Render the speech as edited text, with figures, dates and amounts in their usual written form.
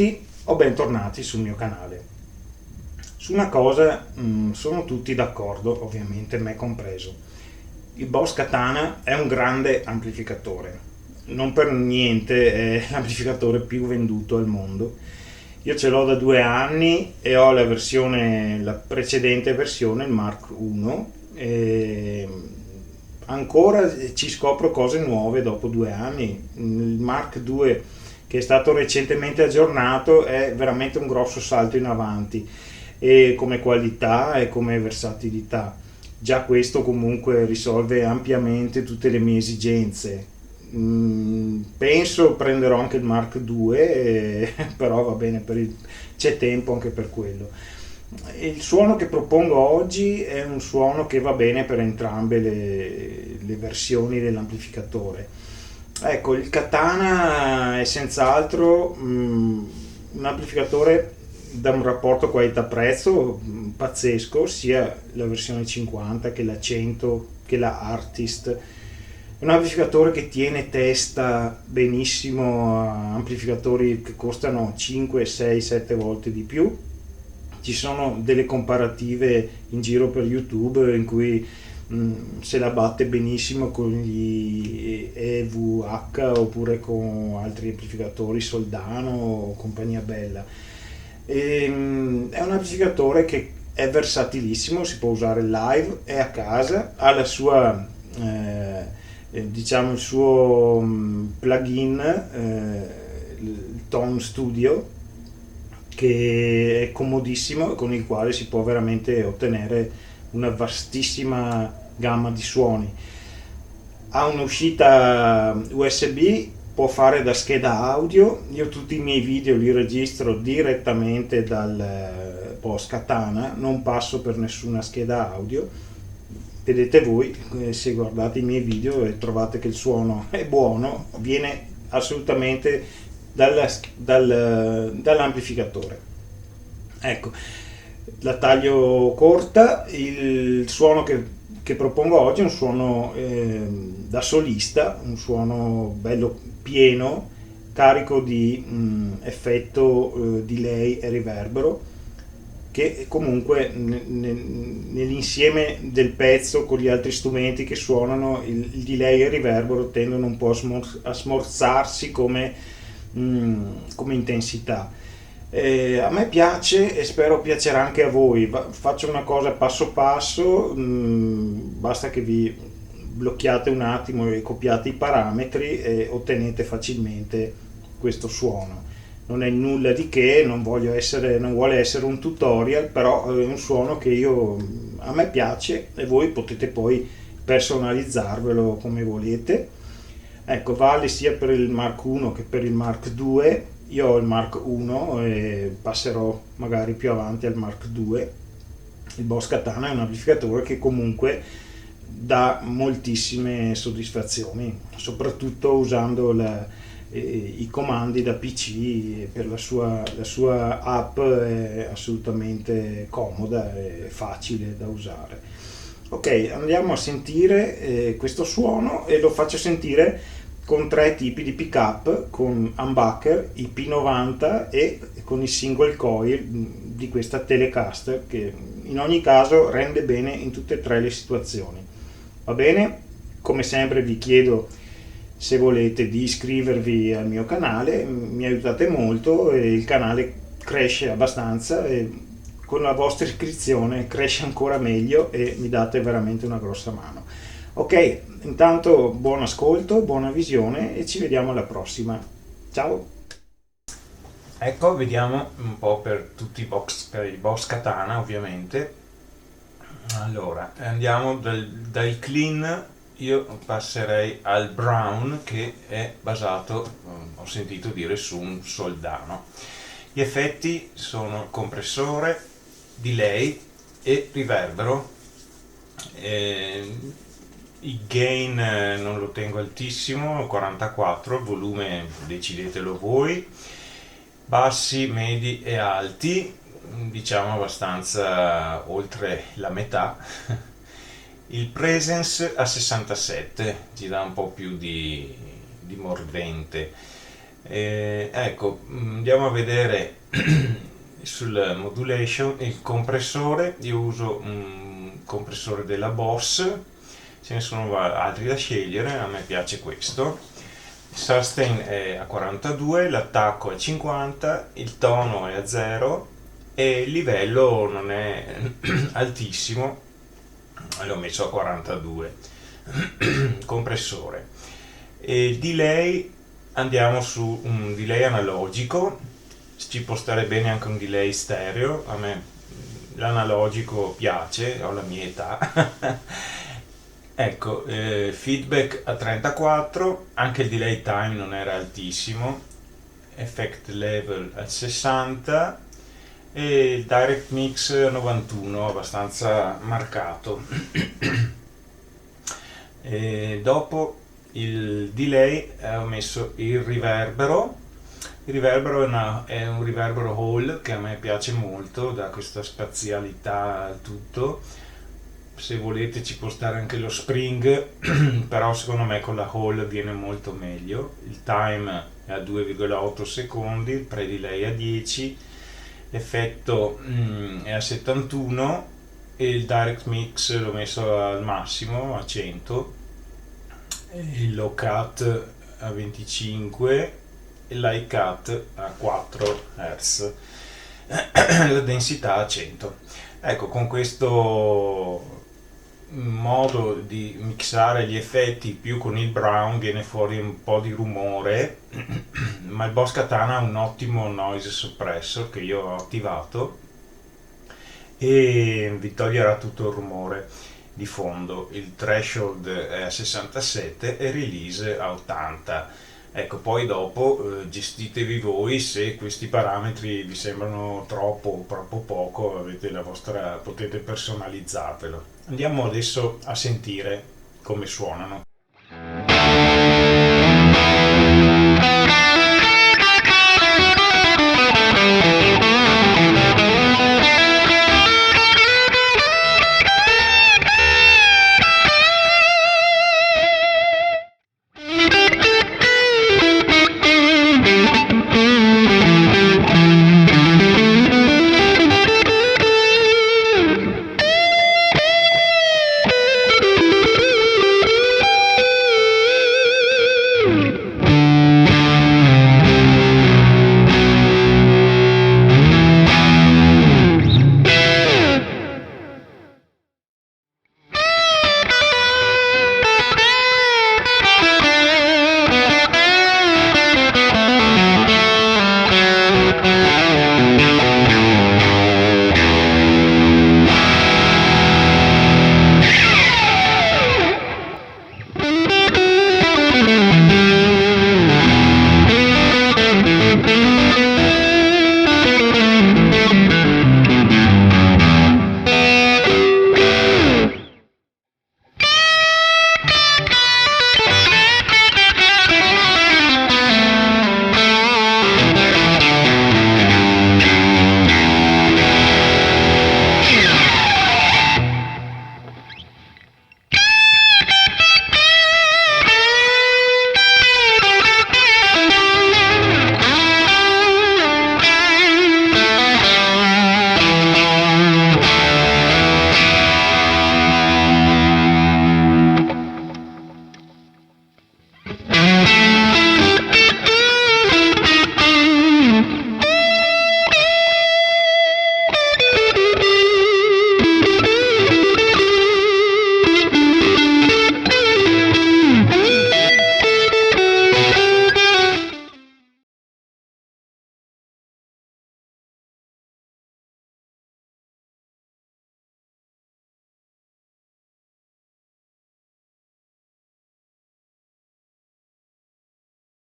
tutti o bentornati sul mio canale. Su una cosa sono tutti d'accordo, ovviamente me compreso. Il Boss Katana è un grande amplificatore, non per niente è l'amplificatore più venduto al mondo. Io ce l'ho da 2 anni e ho la precedente versione, il Mark 1, e ancora ci scopro cose nuove dopo 2 anni. Il Mark 2, che è stato recentemente aggiornato, è veramente un grosso salto in avanti, e come qualità e come versatilità. Già questo comunque risolve ampiamente tutte le mie esigenze. Penso prenderò anche il Mark 2, però va bene, c'è tempo anche per quello. Il suono che propongo oggi è un suono che va bene per entrambe le versioni dell'amplificatore. Ecco, il Katana è senz'altro un amplificatore da un rapporto qualità-prezzo pazzesco, sia la versione 50 che la 100 che la Artist. È un amplificatore che tiene testa benissimo a amplificatori che costano 5, 6, 7 volte di più. Ci sono delle comparative in giro per YouTube in cui se la batte benissimo con gli EVH oppure con altri amplificatori, Soldano o compagnia bella. È un amplificatore che è versatilissimo, si può usare live e a casa, ha la sua diciamo il suo plugin, il Tone Studio, che è comodissimo e con il quale si può veramente ottenere una vastissima gamma di suoni. Ha un'uscita USB, può fare da scheda audio. Io tutti i miei video li registro direttamente dal Boss Katana, non passo per nessuna scheda audio. Vedete voi, se guardate i miei video e trovate che il suono è buono, viene assolutamente dall'amplificatore. Ecco, la taglio corta. Il suono che propongo oggi è un suono da solista, un suono bello pieno, carico di effetto delay e riverbero, che comunque nell'insieme del pezzo con gli altri strumenti che suonano, il delay e il riverbero tendono un po' a smorzarsi come intensità. A me piace e spero piacerà anche a voi. Faccio una cosa passo passo, basta che vi blocchiate un attimo e copiate i parametri e ottenete facilmente questo suono. Non è nulla di che, non vuole essere un tutorial, però è un suono che a me piace e voi potete poi personalizzarvelo come volete. Ecco, vale sia per il Mark 1 che per il Mark 2. Io ho il Mark 1 e passerò magari più avanti al Mark 2. Il Boss Katana è un amplificatore che comunque dà moltissime soddisfazioni, soprattutto usando i comandi da PC. Per la sua app è assolutamente comoda e facile da usare. Ok, andiamo a sentire questo suono e lo faccio sentire con 3 tipi di pickup, con humbucker, i P90 e con il single coil di questa Telecaster, che in ogni caso rende bene in tutte e 3 le situazioni. Va bene? Come sempre vi chiedo, se volete, di iscrivervi al mio canale, mi aiutate molto e il canale cresce abbastanza, e con la vostra iscrizione cresce ancora meglio e mi date veramente una grossa mano. Ok, intanto buon ascolto, buona visione e ci vediamo alla prossima. Ciao! Ecco, vediamo un po' per tutti per il Boss Katana, ovviamente. Allora, andiamo dal clean. Io passerei al brown, che è basato, ho sentito dire, su un Soldano. Gli effetti sono compressore, delay e riverbero. Il gain non lo tengo altissimo, 44, volume decidetelo voi. Bassi, medi e alti, diciamo abbastanza oltre la metà. Il presence a 67 ci dà un po' più di mordente. Ecco, andiamo a vedere sul modulation il compressore. Io uso un compressore della Boss, ce ne sono altri da scegliere, a me piace questo. Il sustain è a 42, l'attacco è 50, il tono è a 0 e il livello non è altissimo, l'ho messo a 42. Compressore. E il delay, andiamo su un delay analogico, ci può stare bene anche un delay stereo, a me l'analogico piace, ho la mia età. Ecco, feedback a 34, anche il delay time non era altissimo, effect level a 60 e il direct mix a 91, abbastanza marcato. E dopo il delay ho messo il riverbero è un riverbero hall che a me piace molto, dà questa spazialità al tutto. Se volete ci può stare anche lo spring, però secondo me con la hall viene molto meglio. Il time è a 2,8 secondi, il pre-delay a 10, l'effetto è a 71 e il direct mix l'ho messo al massimo a 100, il low cut a 25 e l'high cut a 4 Hz, la densità a 100. Ecco, con questo modo di mixare gli effetti più con il brown viene fuori un po' di rumore, ma il Boss Katana ha un ottimo noise suppressor che io ho attivato e vi toglierà tutto il rumore di fondo. Il threshold è a 67 e release a 80. Ecco, poi dopo gestitevi voi se questi parametri vi sembrano troppo o troppo poco, avete la vostra, potete personalizzarvelo. Andiamo adesso a sentire come suonano.